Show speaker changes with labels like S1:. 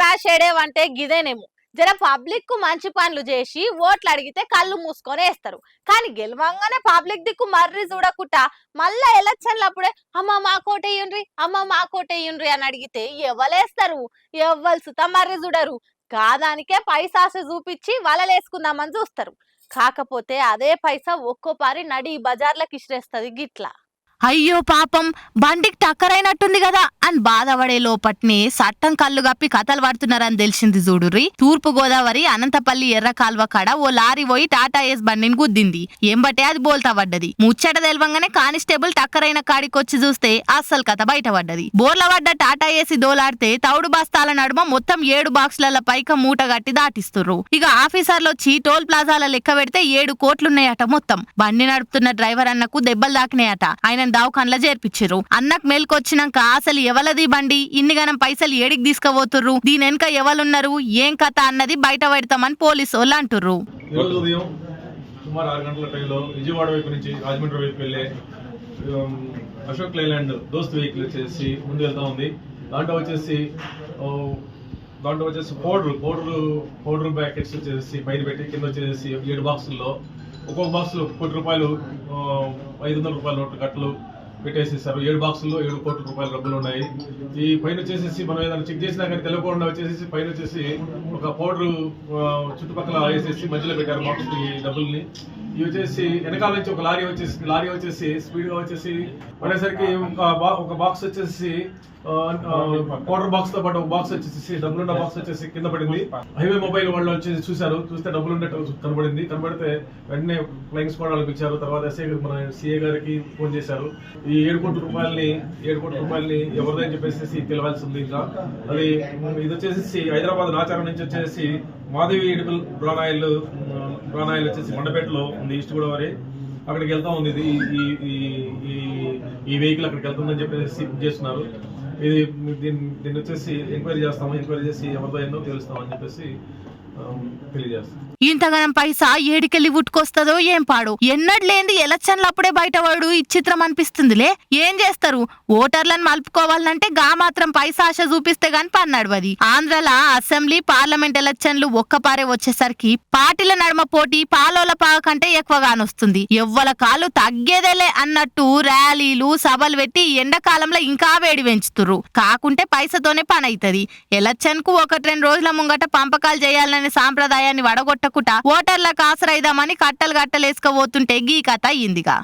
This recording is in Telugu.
S1: రాసేడేవంటే గిదేనేమో. జర పబ్లిక్ కు మంచి పనులు చేసి ఓట్లు అడిగితే కళ్ళు మూసుకొని వేస్తారు. కానీ గెలవంగానే పబ్లిక్ దిక్కు మర్రి చూడకుట మళ్ళా ఎలక్షన్లప్పుడే అమ్మ మా కోటేయుండ్రి, అమ్మ మా కోటేయుండ్రి అని అడిగితే ఎవలేస్తారు? ఎవ్వల్సుత మర్రి చూడరు. కాదానికే పైసాస చూపించి వలలేసుకుందామని చూస్తారు. కాకపోతే అదే పైసా ఒక్కోపారి నడి బజార్లకు ఇసిరేస్తుంది గిట్లా.
S2: అయ్యో పాపం బండికి టక్కరైనట్టుంది కదా అని బాధపడే లోపట్నే సట్టం కళ్ళు గప్పి కథలు పడుతున్నారని తెలిసింది చూడుర్రి. తూర్పు గోదావరి అనంతపల్లి ఎర్ర కాల్వ కాడ ఓ లారీ పోయి టాటా ఏస్ బండిని గుద్దింది. ఏంబటే అది బోల్తా పడ్డది. ముచ్చట తెలవంగానే కానిస్టేబుల్ టక్కరైన కాడికొచ్చి చూస్తే అస్సలు కథ బయటపడ్డది. బోర్ల పడ్డ టాటా ఏసి దోలాడితే తౌడు బస్తాల నడుమ మొత్తం 7 బాక్సుల పైక మూట గట్టి దాటిస్తుర్రు. ఇక ఆఫీసర్లు వచ్చి టోల్ ప్లాజాల లెక్క పెడితే 7 కోట్లున్నాయట మొత్తం. బండి నడుపుతున్న డ్రైవర్ అన్నకు దెబ్బలు తాకినాయట. ఆయన దావఖాన్లా చేర్పించారు. అన్నకు మేల్కొచ్చినాక అసలు ఎవలది బండి, ఇన్నిగనం పైసలు ఏడికి తీసుకుపోతుర్రు, దీని వెనక ఎవరున్నారు, ఏం కథ అన్నది బయట పెడతామని పోలీసు వాళ్ళు అంటుర్రు.
S3: సుమారు 6 గంటల టైంలో విజయవాడ వైపు నుంచి రాజమండ్రి వైపు వెళ్లే అశోక్ లేలాండ్ దోస్త్ వెహికల్ వచ్చేసి ముందు వెళ్తా ఉంది. దాంట్లో వచ్చేసి పౌడర్ ప్యాకెట్స్ వచ్చేసి పైన పెట్టి కింద వచ్చేసి 7 బాక్సుల్లో ఒక్కొక్క బాక్సులో ₹1 ₹500 నోట్ల కట్టలు పెట్టేసేసారు. 7 బాక్సుల్లో 7 కోట్ల రూపాయల డబ్బులు ఉన్నాయి. ఈ పైన వచ్చేసి మనం ఏదైనా చెక్ చేసినా కానీ తెలియకుండా వచ్చేసి పైన వచ్చేసి ఒక పౌడర్ చుట్టుపక్కల వేసేసి మధ్యలో పెట్టారు బాక్స్ ఈ డబ్బుల్ని. ఇవి వచ్చేసి వెనకాల నుంచి ఒక లారీ వచ్చేసి స్పీడ్ గా వచ్చేసి పడేసరికి ఒక బాక్స్ వచ్చేసి పౌడర్ బాక్స్ తో పాటు ఒక బాక్స్ వచ్చేసి డబ్బులున్న బాక్స్ వచ్చేసి కింద పడింది. హైవే మొబైల్ వాళ్ళు వచ్చేసి చూస్తే డబ్బులు ఉన్నట్టు కనబడితే వెంటనే ఫ్లైయింగ్ స్క్వాడ్ వాళ్ళకి ఇచ్చారు. తర్వాత మన సిఏ గారికి ఫోన్ చేశారు. ఈ 7 కోట్ల రూపాయలని ఎవరిదని చెప్పేసి తెలవాల్సి ఉంది. ఇంకా అది ఇది వచ్చేసి హైదరాబాద్ నాచారం నుంచి వచ్చేసి మాధవి ఎడిబుల్ బ్రానాయిల్ వచ్చేసి మండపేటలో ఉంది, ఈస్ట్ గోదావరి. అక్కడికి వెళ్తా ఉంది. ఇది ఈ వెహికల్ అక్కడికి వెళ్తుందని చెప్పేసి చేస్తున్నారు. ఇది దీన్ని వచ్చేసి ఎంక్వైరీ చేసి ఎవరిదో ఏందో తెలుస్తామని చెప్పేసి తెలియజేస్తాం.
S2: ఇంతగానం పైసా ఏడికెళ్ళి ఉట్టుకొస్తుందో ఏం పాడు. ఎన్నడు లేని ఎలక్షన్లు అప్పుడే బయటవాడు ఇచ్చిత్రం అనిపిస్తుందిలే. ఏం చేస్తారు, ఓటర్లను మలుపుకోవాలంటే గా మాత్రం పైసా ఆశ చూపిస్తే గాని పన్నడవది. ఆంధ్రాల అసెంబ్లీ పార్లమెంట్ ఎలక్షన్లు ఒక్కపారే వచ్చేసరికి పార్టీల నడుమ పోటీ పాలోల పాగ కంటే ఎక్కువగానొస్తుంది. ఎవ్వల కాలు తగ్గేదేలే అన్నట్టు ర్యాలీలు సభలు పెట్టి ఎండాకాలంలో ఇంకా వేడి పెంచుతుర్రు. కాకుంటే పైసతోనే పని అవుతుంది. ఎలక్షన్ కు 1-2 రోజుల ముంగట పంపకాలు చేయాలనే సాంప్రదాయాన్ని వడగొట్ట ఓటర్లకు ఆసరైదామని కట్టలు వేసుకపోతుంటే గీ కథ అయ్యిందిగా.